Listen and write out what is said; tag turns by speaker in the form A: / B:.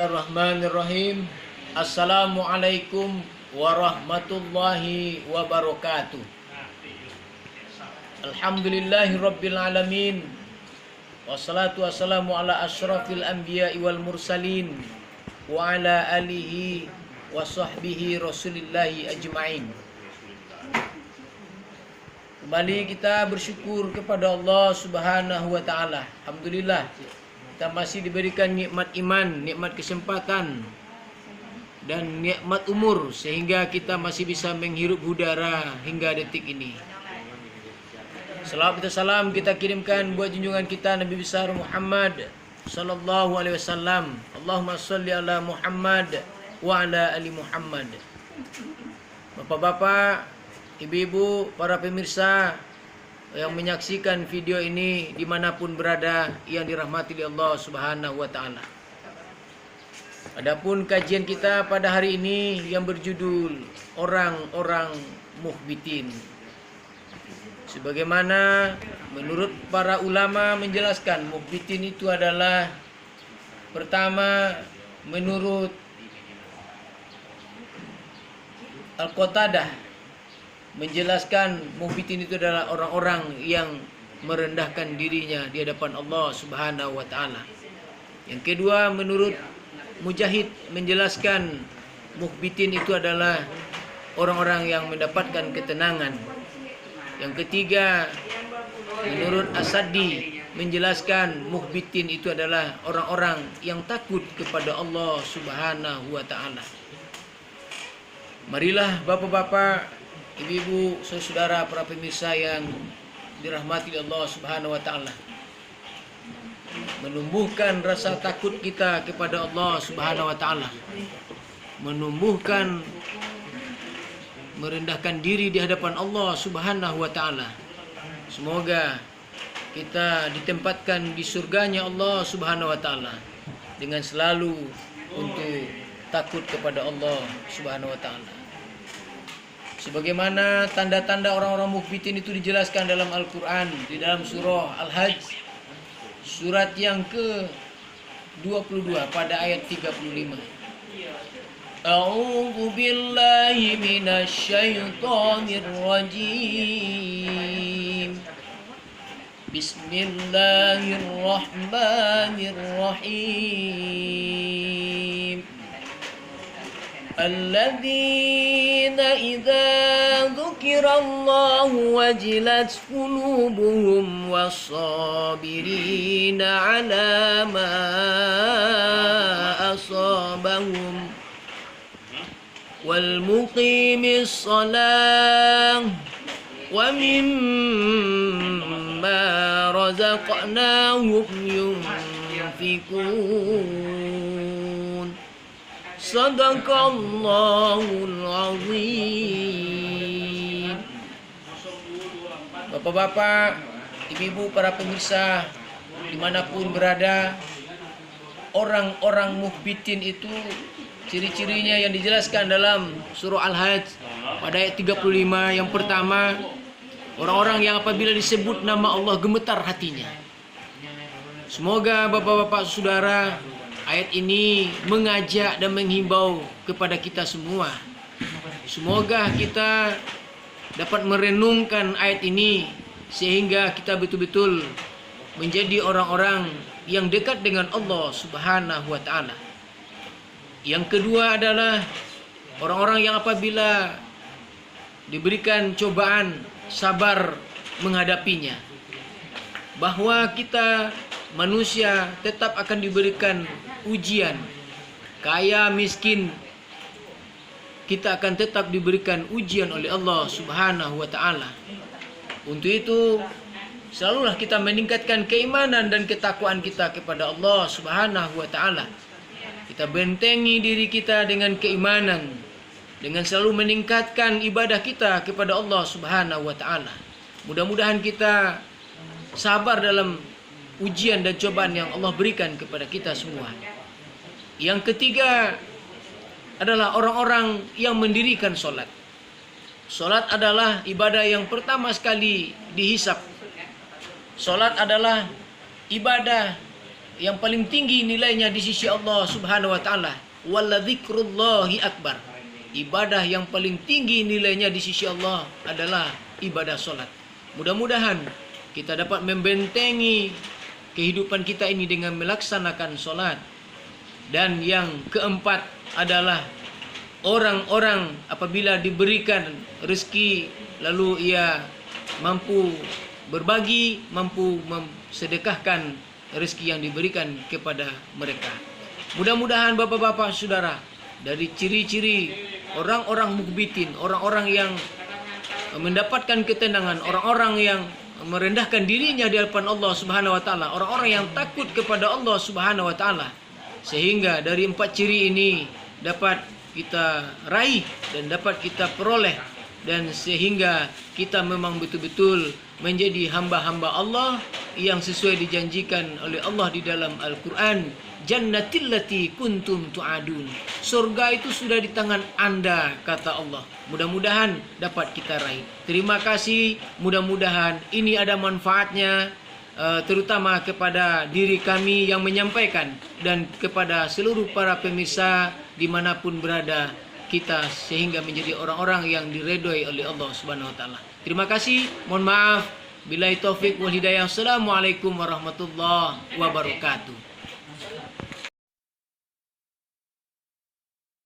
A: Bismillahirrahmanirrahim. Assalamualaikum warahmatullahi wabarakatuh. Alhamdulillahirabbil alamin. Wassalatu wassalamu ala asyrafil anbiya'i wal mursalin wa ala alihi wa sahbihi rasulillahi ajma'in. Kembali kita bersyukur kepada Allah Subhanahu wa taala. Alhamdulillah kita masih diberikan nikmat iman, nikmat kesempatan dan nikmat umur sehingga kita masih bisa menghirup udara hingga detik ini. Salawat dan salam kita kirimkan buat junjungan kita Nabi besar Muhammad sallallahu alaihi wasallam. Allahumma shalli ala Muhammad wa ala ali Muhammad. Bapak-bapak, ibu-ibu, para pemirsa yang menyaksikan video ini dimanapun berada yang dirahmati oleh Allah Subhanahu wa ta'ala. Adapun kajian kita pada hari ini yang berjudul Orang-orang Muhbitin. Sebagaimana menurut para ulama menjelaskan, muhbitin itu adalah pertama menurut Al-Qatadah menjelaskan muhbitin itu adalah orang-orang yang merendahkan dirinya di hadapan Allah Subhanahu wa taala. Yang kedua menurut Mujahid menjelaskan muhbitin itu adalah orang-orang yang mendapatkan ketenangan. Yang ketiga menurut As-Saddi menjelaskan muhbitin itu adalah orang-orang yang takut kepada Allah Subhanahu wa taala. Marilah bapak-bapak, ibu-ibu, saudara, para pemirsa yang dirahmati Allah Subhanahu wa taala, menumbuhkan rasa takut kita kepada Allah Subhanahu wa taala, menumbuhkan merendahkan diri di hadapan Allah Subhanahu wa taala. Semoga kita ditempatkan di surganya Allah Subhanahu wa taala dengan selalu untuk takut kepada Allah Subhanahu wa taala. Sebagaimana tanda-tanda orang-orang muhbitin itu dijelaskan dalam Al-Quran, di dalam surah Al-Hajj, surat yang ke-22 pada ayat 35. A'udzu billahi minasy syaithanir rajim. Bismillahirrahmanirrahim. الذين إذا ذكر الله وجلت قلوبهم والصابرين على ما أصابهم والمقيم الصلاة ومما رزقناهم ينفقون. Sadaqallahul azim. Bapak-bapak, ibu-ibu, para pemirsa dimanapun berada, orang-orang muhbitin itu ciri-cirinya yang dijelaskan dalam surah Al-Hajj pada ayat 35. Yang pertama, orang-orang yang apabila disebut nama Allah gemetar hatinya. Semoga bapak-bapak saudara, ayat ini mengajak dan menghimbau kepada kita semua. Semoga kita dapat merenungkan ayat ini sehingga kita betul-betul menjadi orang-orang yang dekat dengan Allah Subhanahu wa taala. Yang kedua adalah orang-orang yang apabila diberikan cobaan sabar menghadapinya. Bahwa kita manusia tetap akan diberikan ujian, kaya miskin, kita akan tetap diberikan ujian oleh Allah Subhanahu wa taala. Untuk itu selalulah kita meningkatkan keimanan dan ketakwaan kita kepada Allah Subhanahu wa taala. Kita bentengi diri kita dengan keimanan, dengan selalu meningkatkan ibadah kita kepada Allah Subhanahu wa taala. Mudah-mudahan kita sabar dalam ujian dan cobaan yang Allah berikan kepada kita semua. Yang ketiga adalah orang-orang yang mendirikan sholat. Sholat adalah ibadah yang pertama sekali dihisap. Sholat adalah ibadah yang paling tinggi nilainya di sisi Allah Subhanahu wa taala. Waladzikrullahi akbar. Ibadah yang paling tinggi nilainya di sisi Allah adalah ibadah salat. Mudah-mudahan kita dapat membentengi kehidupan kita ini dengan melaksanakan salat. Dan yang keempat adalah orang-orang apabila diberikan rezeki lalu ia mampu berbagi, mampu sedekahkan rezeki yang diberikan kepada mereka. Mudah-mudahan bapak-bapak saudara, dari ciri-ciri orang-orang mukhbitin, orang-orang yang mendapatkan ketenangan, orang-orang yang merendahkan dirinya di hadapan Allah Subhanahu wa taala, orang-orang yang takut kepada Allah Subhanahu wa taala, sehingga dari 4 ciri ini dapat kita raih dan dapat kita peroleh, dan sehingga kita memang betul-betul menjadi hamba-hamba Allah yang sesuai dijanjikan oleh Allah di dalam Al-Quran. Jannatil lati kuntum tu'adun. Surga itu sudah di tangan Anda, kata Allah. Mudah-mudahan dapat kita raih. Terima kasih. Mudah-mudahan ini ada manfaatnya, terutama kepada diri kami yang menyampaikan dan kepada seluruh para pemirsa dimanapun berada kita, sehingga menjadi orang-orang yang diredoi oleh Allah Subhanahu wa taala. Terima kasih. Mohon maaf. Billahi taufik wal hidayah. Assalamualaikum warahmatullahi wabarakatuh.